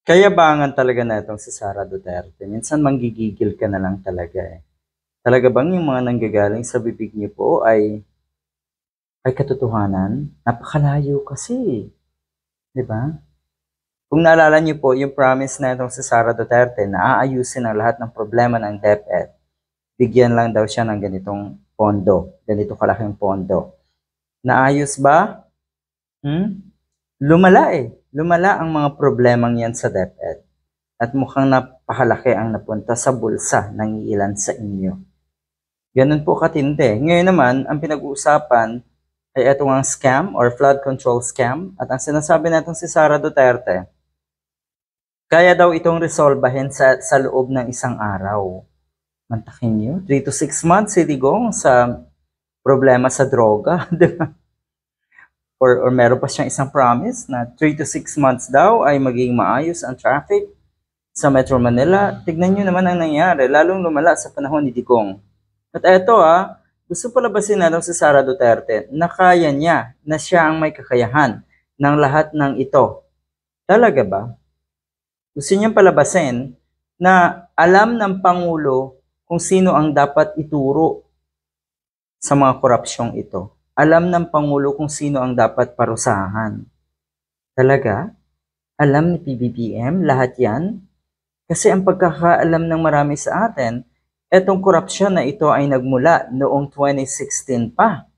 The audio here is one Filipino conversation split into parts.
Kayabangan talaga na itong si Sara Duterte. Minsan manggigigil ka na lang talaga eh. Talaga bang yung mga nanggagaling sa bibig niyo po ay katotohanan? Napakalayo kasi, di ba? Kung naalala niyo po, yung promise na itong si Sara Duterte na aayusin ang lahat ng problema ng DepEd, bigyan lang daw siya ng ganitong pondo, ganito kalaking pondo. Naayos ba? Lumala eh. Lumala ang mga problemang yan sa DepEd. At mukhang napakalaki ang napunta sa bulsa ng ilan sa inyo. Ganun po katindi. Ngayon naman, ang pinag-uusapan ay itong ang scam or flood control scam. At ang sinasabi natin si Sara Duterte, kaya daw itong resolbahin sa loob ng isang araw. Mantakin nyo, 3 to 6 months si Digong sa problema sa droga. Diba? Or meron pa siyang isang promise na 3 to 6 months daw ay magiging maayos ang traffic sa Metro Manila. Tignan nyo naman ang nangyari, lalong lumala sa panahon ni Digong. At eto gusto palabasin na daw si Sara Duterte na kaya niya, na siya ang may kakayahan ng lahat ng ito. Talaga ba? Gusto niyang palabasin na alam ng Pangulo kung sino ang dapat ituro sa mga korupsyong ito. Alam ng Pangulo kung sino ang dapat parusahan. Talaga? Alam ni PBBM lahat yan? Kasi ang pagkakaalam ng marami sa atin, etong korupsyon na ito ay nagmula noong 2016 pa.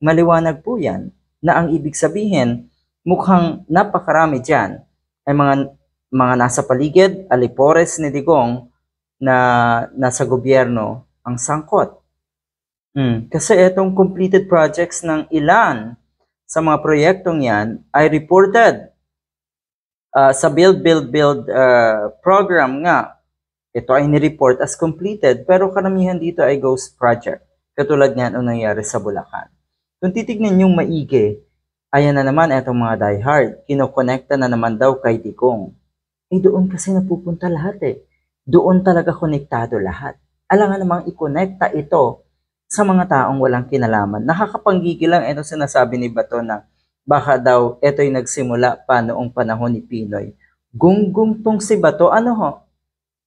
Maliwanag po yan na ang ibig sabihin, mukhang napakarami dyan ay mga nasa paligid, alipores ni Digong na nasa gobyerno ang sangkot. Kasi itong completed projects ng ilan sa mga proyektong yan ay reported sa Build program nga. Ito ay nireport as completed pero karamihan dito ay ghost project. Katulad nga nung nangyari sa Bulacan. Kung titignan yung maigi, ayan na naman itong mga diehard. Kinokonekta na naman daw kay Digong. Doon kasi napupunta lahat eh. Doon talaga konektado lahat. Alangan namang ikonekta ito sa mga taong walang kinalaman. Nakakapanggigil lang ito sinasabi ni Bato na baka daw ito'y nagsimula pa noong panahon ni Pinoy. Gunggong tong si Bato, ano ho?